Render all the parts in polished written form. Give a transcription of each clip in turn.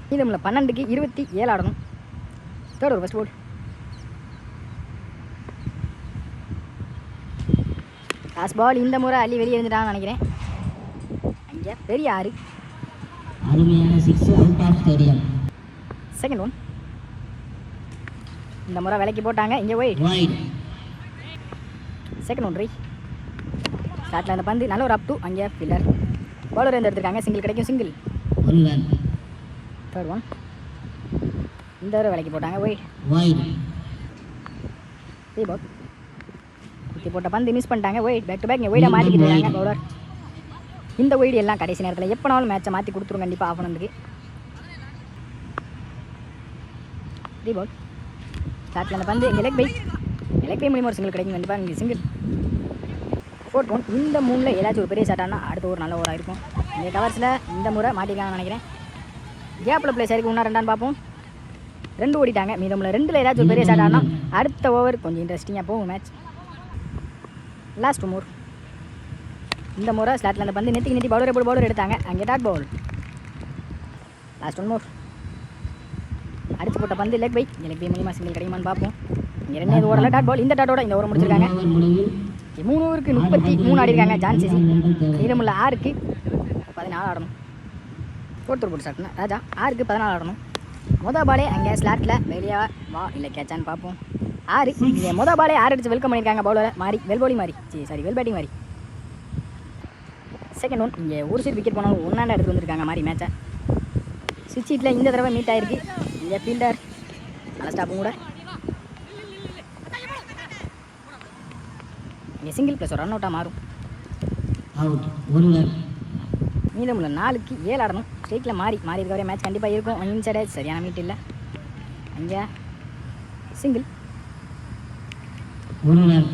மீதமுள்ள 12க்கு 27 ஆடணும். தேர்ட் ஒரு ஃபர்ஸ்ட் பால். லாஸ்ட் பால் இந்த முறை அள்ளி வெளியே இருந்துட்டான்னு நினைக்கிறேன். அங்கே பெரிய 6. அருமையான 6 out of stadium. Second one. இந்த முறை விலைக்கு போட்டாங்க. இங்கே வைட். செகண்ட் ஒன் ரை. ஸ்டார்ட்டில் அந்த பந்து நல்ல ஒரு அப் டூ. அங்கே ஃபில்லர் பவுலர் இருந்து எடுத்துருக்காங்க. சிங்கிள் கிடைக்கும். சிங்கிள். Third one. இந்த தடவை விலைக்கு போட்டாங்க. வைட். பால் குத்தி போட்ட பந்து மிஸ் பண்ணிட்டாங்க. வைட். Back to back. வைடாக மாற்றிக்கிட்டு இருக்காங்க பவுலர். இந்த வைடு எல்லாம் கடைசி நேரத்தில் எப்போனாலும் மேட்சை மாற்றி கொடுத்துரும் கண்டிப்பாக ஆஃப் பண்ணதுக்கு. பால் ஸ்டார்ட்டில் அந்த பந்து லெக் பை மூலியமாக ஒரு சிங்கிள் கிடைக்கும் கண்டிப்பாக. இங்கே சிங்கிள். Fourth one. இந்த 3ல் ஏதாச்சும் ஒரு பெரிய ஷாட்டானா அடுத்த ஒரு நல்ல ஓவராக இருக்கும். இங்கே கவர்ஸில் இந்த முறை மாட்டிருக்காங்கன்னு நினைக்கிறேன். கேப்பில் பிளேஸ் ஆகிருக்கு. ஒன்றா ரெண்டான்னு பார்ப்போம். 2 ஓடிட்டாங்க. மீதமுள்ள 2ல் ஏதாச்சும் ஒரு பெரிய ஷாட்டானா அடுத்த ஓவர் கொஞ்சம் இன்ட்ரெஸ்டிங்காக போகும் மேட்ச். லாஸ்ட் மோர். இந்த முறை ஸ்லாட்டில் அந்த பந்து நெத்தி பவுலர் எடுத்தாங்க. அங்கே dot ball. Last one more. அடிச்சு போட்ட பந்து லெக் பை மூலியமாக சிங்கிள் கிடைக்குமான்னு பார்ப்போம். இங்கே 2 ஓவரில் டாட் பால். இந்த டாட்டோட இந்த ஓவர் முடிச்சிருக்காங்க. 3 ஓவருக்கு 33 ஆடிருக்காங்க ஜான்சிசி. மீதமுள்ள 6க்கு 14 ஆடணும். ஃபோர்த் ஓவர் போட்டு ஸ்டார்ட்னா ராஜா 6க்கு 14 ஆடணும். பாலே அங்கே ஸ்லாட்டில் வெளியே வா இல்லை கேட்சான்னு பார்ப்போம். 6. இங்கே பாலே 6 அடிச்சு வெல்கம் பண்ணியிருக்காங்க பவுலரை மாறி. வெல் பேட்டிங் மாறி. Second one. இங்கே ஒரு சைடு விக்கெட் போனாலும் 1 ஹேண்ட் எடுத்து வந்திருக்காங்க மாதிரி மேட்சை. சுவிட்சில் இந்த தடவை மீட் ஆகிருக்கு. இங்கே ஃபீல்டர் நல்ல ஸ்டாப்பும் கூட. இங்கே சிங்கிள் ப்ளஸ் ஒரு ரன் அவுட்டாக மாறும். மீதமுள்ள 4க்கு 7 ஆடணும். ஸ்ட்ரைக்கில் மாறி இருக்க வரைய மேட்ச் கண்டிப்பாக இருக்கும். இன்சைடு சரியான மீட் இல்லை. அங்கே சிங்கிள்.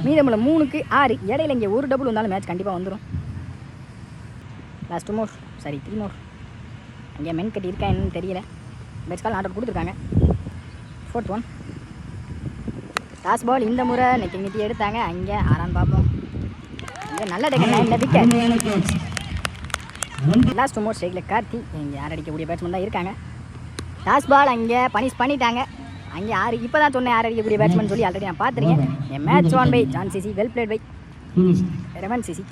மீதமுள்ள 3க்கு 6. இடையில இங்கே ஒரு டபுள் வந்தாலும் மேட்ச் கண்டிப்பாக வந்துடும். லாஸ்ட் 3 மோர். அங்கே மென் கட்டி இருக்கா என்னன்னு தெரியல. பேட்ஸ் கால் ஆர்டர் கொடுத்துருக்காங்க. Fourth one. லாஸ்ட் பால் இந்த முறை நெட்டி எடுத்தாங்க. அங்கே ஆறான்னு பார்ப்போம். இங்கே நல்ல டெக்கன் விக்கெட். லாஸ்ட் மோர் ஸ்ட்ரைக்கில் கார்த்தி. இங்கே 6 அடிக்கக்கூடிய பேட்ஸ்மேன் தான் இருக்காங்க. லாஸ்ட் பால் அங்கே பனிஷ் பண்ணிட்டாங்க. அங்கே 6. இப்போ தான் சொன்னேன் 6 அடிக்கக்கூடிய பேட்ஸ்மேன் சொல்லி ஆல்ரெடி நான் பார்த்துருக்கேன். என் match one by John CC. Well played by Remon CC.